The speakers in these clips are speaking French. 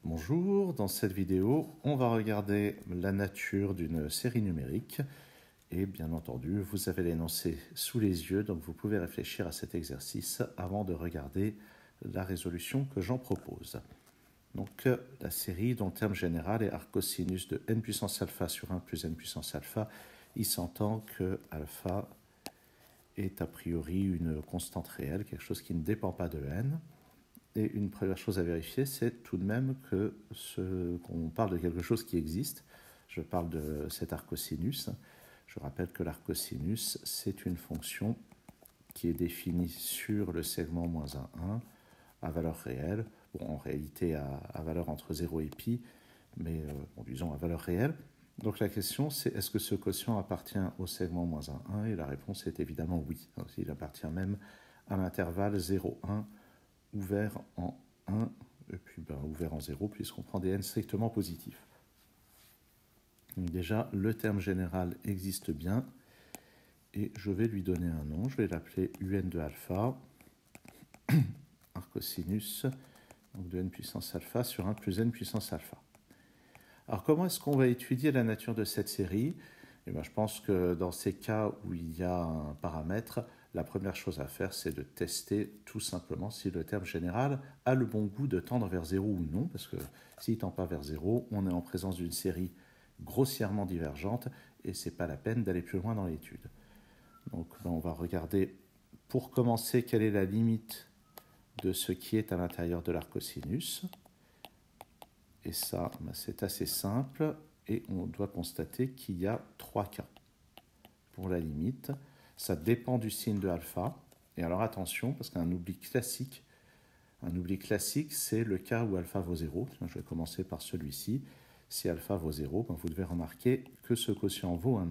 Bonjour, dans cette vidéo, on va regarder la nature d'une série numérique et bien entendu, vous avez l'énoncé sous les yeux, donc vous pouvez réfléchir à cet exercice avant de regarder la résolution que j'en propose. Donc la série dont le terme général est arccosinus de n puissance alpha sur 1 plus n puissance alpha, il s'entend que alpha est a priori une constante réelle, quelque chose qui ne dépend pas de n. Et une première chose à vérifier, c'est tout de même qu'on parle de quelque chose qui existe. Je parle de cet arccosinus. Je rappelle que l'arccosinus, c'est une fonction qui est définie sur le segment moins 1, 1 à valeur réelle. Bon, en réalité, à valeur entre 0 et pi, mais disons à valeur réelle. Donc la question, c'est est-ce que ce quotient appartient au segment moins 1, 1 ? Et la réponse est évidemment oui. Donc, il appartient même à l'intervalle 0, 1, ouvert en 1, et puis ouvert en 0, puisqu'on prend des n strictement positifs. Donc déjà, le terme général existe bien, et je vais lui donner un nom. Je vais l'appeler un de alpha, arccosinus, donc de n puissance alpha sur 1 plus n puissance alpha. Alors comment est-ce qu'on va étudier la nature de cette série ? Je pense que dans ces cas où il y a un paramètre, la première chose à faire, c'est de tester tout simplement si le terme général a le bon goût de tendre vers 0 ou non, parce que s'il ne tend pas vers 0, on est en présence d'une série grossièrement divergente et ce n'est pas la peine d'aller plus loin dans l'étude. Donc on va regarder, pour commencer, quelle est la limite de ce qui est à l'intérieur de l'arccosinus. Et ça, c'est assez simple. Et on doit constater qu'il y a 3 cas pour la limite. Ça dépend du signe de alpha. Et alors attention, parce qu'un oubli classique, c'est le cas où alpha vaut 0. Je vais commencer par celui-ci. Si alpha vaut 0, vous devez remarquer que ce quotient vaut 1,5.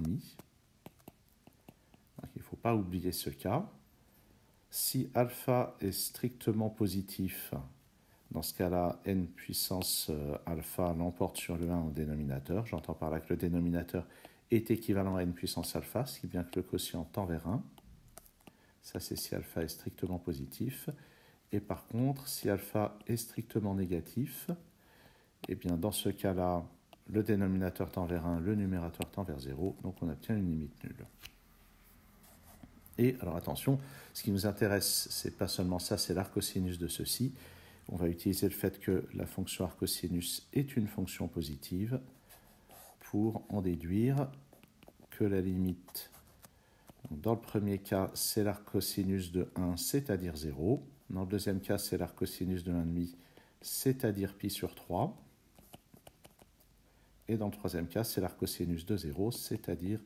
Donc, il ne faut pas oublier ce cas. Si alpha est strictement positif, dans ce cas-là, n puissance alpha l'emporte sur le 1 au dénominateur. J'entends par là que le dénominateur est équivalent à n puissance alpha, si bien que le quotient tend vers 1. Ça, c'est si alpha est strictement positif. Et par contre, si alpha est strictement négatif, eh bien dans ce cas-là, le dénominateur tend vers 1, le numérateur tend vers 0, donc on obtient une limite nulle. Et alors attention, ce qui nous intéresse, c'est pas seulement ça, c'est l'arccosinus de ceci. On va utiliser le fait que la fonction arccosinus est une fonction positive pour en déduire que la limite, dans le premier cas, c'est l'arccosinus de 1, c'est-à-dire 0. Dans le deuxième cas, c'est l'arccosinus de 1,5, c'est-à-dire pi sur 3. Et dans le troisième cas, c'est l'arccosinus de 0, c'est-à-dire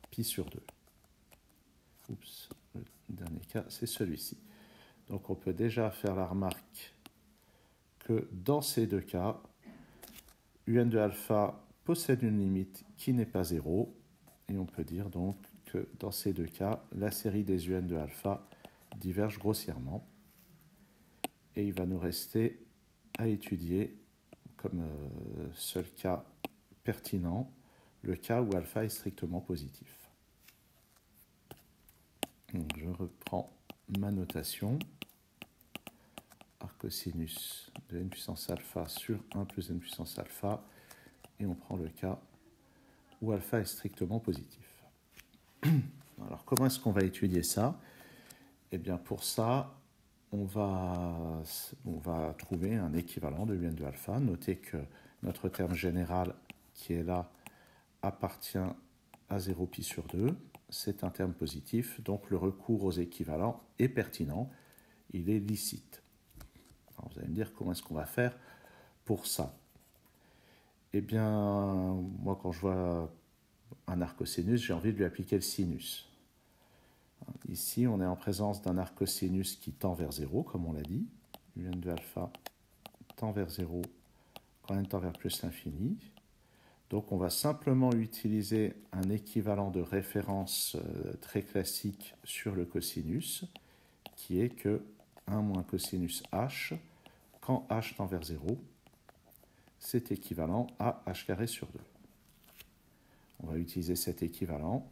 pi sur 2. Oups, le dernier cas, c'est celui-ci. Donc on peut déjà faire la remarque que dans ces deux cas, un de alpha possède une limite qui n'est pas 0, et on peut dire donc que dans ces deux cas, la série des un de alpha diverge grossièrement, et il va nous rester à étudier comme seul cas pertinent le cas où alpha est strictement positif. Donc je reprends ma notation. Arccosinus de n puissance alpha sur 1 plus n puissance alpha, et on prend le cas où alpha est strictement positif. Alors comment est-ce qu'on va étudier ça ? Eh bien pour ça, on va trouver un équivalent de un de alpha. Notez que notre terme général qui est là appartient à 0 pi sur 2. C'est un terme positif, donc le recours aux équivalents est pertinent, il est licite. Alors vous allez me dire comment est-ce qu'on va faire pour ça ? Eh bien, moi quand je vois un arccosinus, j'ai envie de lui appliquer le sinus. Ici, on est en présence d'un arccosinus qui tend vers 0, comme on l'a dit. Un de alpha tend vers 0 quand n tend vers plus l'infini. Donc on va simplement utiliser un équivalent de référence très classique sur le cosinus, qui est que 1 moins cosinus h, quand h tend vers 0, c'est équivalent à h carré sur 2. On va utiliser cet équivalent,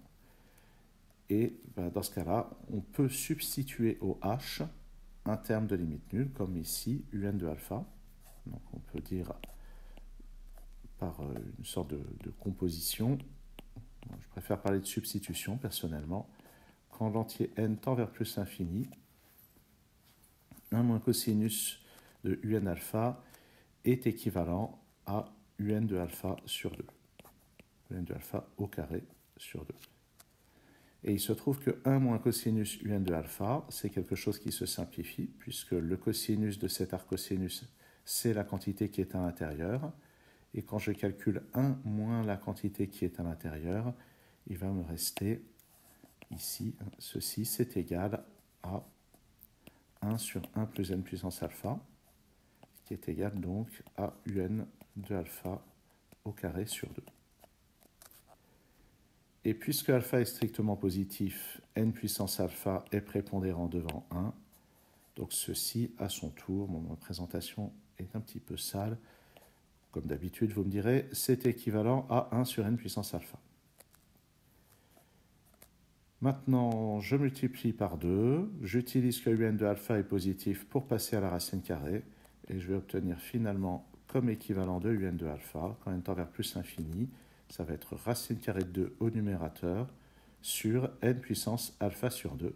et dans ce cas-là, on peut substituer au h un terme de limite nulle, comme ici, un de alpha. Donc on peut dire par une sorte de composition. Je préfère parler de substitution personnellement. Quand l'entier n tend vers plus l'infini, 1 moins cosinus de un alpha est équivalent à un de alpha sur 2. Un de alpha au carré sur 2. Et il se trouve que 1 moins cosinus un de alpha, c'est quelque chose qui se simplifie, puisque le cosinus de cet arcosinus, c'est la quantité qui est à l'intérieur. Et quand je calcule 1 moins la quantité qui est à l'intérieur, il va me rester ici, ceci, c'est égal à 1 sur 1 plus n puissance alpha, qui est égal donc à un de alpha au carré sur 2. Et puisque alpha est strictement positif, n puissance alpha est prépondérant devant 1. Donc ceci, à son tour, ma présentation est un petit peu sale. Comme d'habitude, vous me direz, c'est équivalent à 1 sur n puissance alpha. Maintenant, je multiplie par 2. J'utilise que un de alpha est positif pour passer à la racine carrée. Et je vais obtenir finalement comme équivalent de un de alpha, quand n tend vers plus l'infini, ça va être racine carrée de 2 au numérateur sur n puissance alpha sur 2.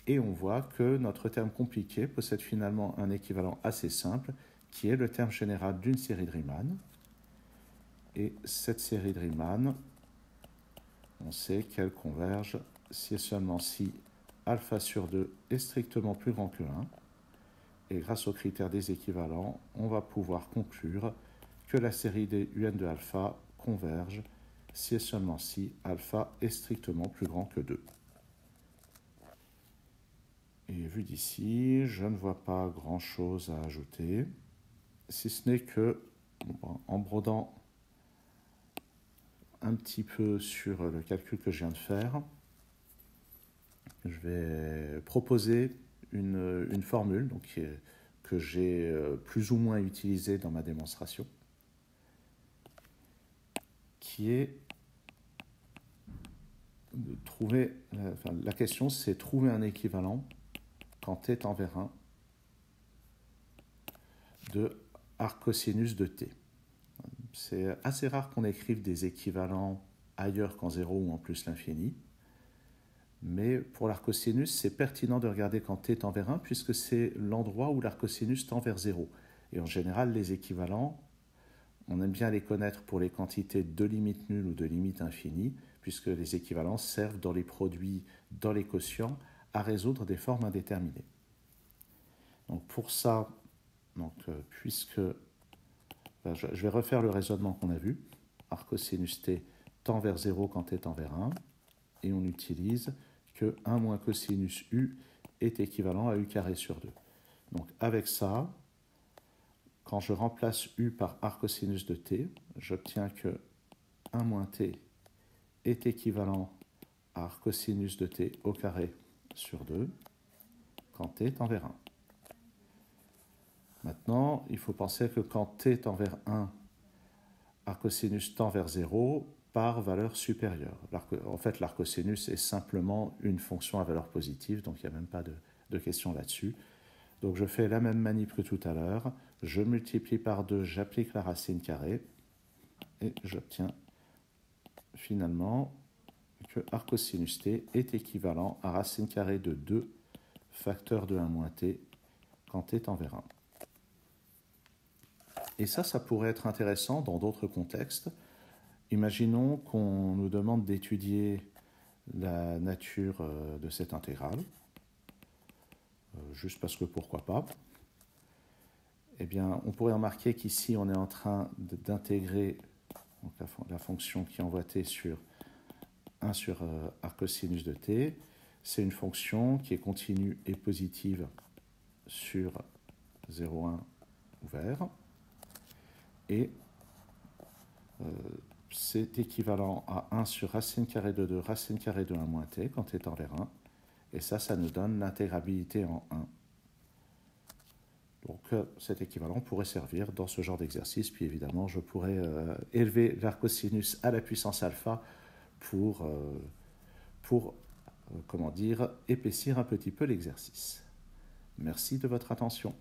Et on voit que notre terme compliqué possède finalement un équivalent assez simple, qui est le terme général d'une série de Riemann. Et cette série de Riemann, on sait qu'elle converge si et seulement si alpha sur 2 est strictement plus grand que 1. Et grâce au critère des équivalents, on va pouvoir conclure que la série des un de alpha converge si et seulement si alpha est strictement plus grand que 2. Et vu d'ici, je ne vois pas grand-chose à ajouter, si ce n'est que, en brodant un petit peu sur le calcul que je viens de faire, je vais proposer une formule donc, que j'ai plus ou moins utilisée dans ma démonstration, qui est de trouver, la question c'est trouver un équivalent quand t tend vers 1 de arcosinus de t. C'est assez rare qu'on écrive des équivalents ailleurs qu'en 0 ou en plus l'infini, mais pour l'arcosinus, c'est pertinent de regarder quand t tend vers 1, puisque c'est l'endroit où l'arcosinus tend vers 0. Et en général, les équivalents, on aime bien les connaître pour les quantités de limite nulle ou de limite infinie, puisque les équivalents servent dans les produits, dans les quotients, à résoudre des formes indéterminées. Donc pour ça, je vais refaire le raisonnement qu'on a vu. Arcosinus t tend vers 0 quand t tend vers 1, et on utilise que 1 moins cosinus u est équivalent à u carré sur 2. Donc avec ça, quand je remplace u par arcosinus de t, j'obtiens que 1 moins t est équivalent à arcosinus de t au carré sur 2 quand t tend vers 1. Maintenant, il faut penser que quand t tend vers 1, arcosinus tend vers 0 par valeur supérieure. En fait, l'arcosinus est simplement une fonction à valeur positive, donc il n'y a même pas de question là-dessus. Donc je fais la même manip que tout à l'heure, je multiplie par 2, j'applique la racine carrée, et j'obtiens finalement que arcosinus t est équivalent à racine carrée de 2 facteur de 1 moins t quand t tend vers 1. Et ça pourrait être intéressant dans d'autres contextes. Imaginons qu'on nous demande d'étudier la nature de cette intégrale, juste parce que pourquoi pas. Eh bien, on pourrait remarquer qu'ici, on est en train d'intégrer la fonction qui envoie t sur 1 sur arcosinus de t. C'est une fonction qui est continue et positive sur 0,1 ouvert. Et c'est équivalent à 1 sur racine carrée de 2, racine carrée de 1 moins t quand t tend vers 1. Et ça nous donne l'intégrabilité en 1. Donc cet équivalent pourrait servir dans ce genre d'exercice. Puis évidemment, je pourrais élever l'arcosinus à la puissance alpha pour épaissir un petit peu l'exercice. Merci de votre attention.